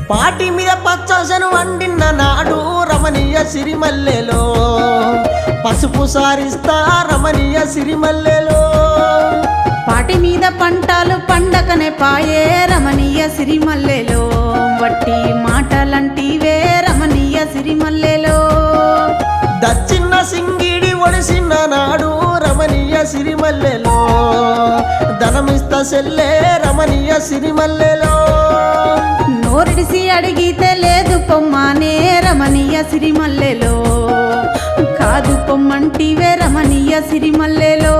పాటి మీద పచ్చసను వండిన నాడు రమణీయ సిరిమల్లెలో పసుపు సారిస్తా రమణీయ సిరిమల్లెలో పాటి మీద పంటలు పండకనే పాయే రమణీయ సిరిమల్లెలో వట్టి మాటలంటివే రమణీయ సిరిమల్లెలో దచ్చిన్న సింగిడి ఒడిసిన నాడు రమణీయ సిరిమల్లెలో ధనమిస్త సెల్లే రమణీయ సిరిమల్లెలో నోరిడిసి అడిగితే లేదు పొమ్మానే రమణీయ సిరిమల్లెలో కాదు పొమ్మంటివే రమణీయ సిరిమల్లెలో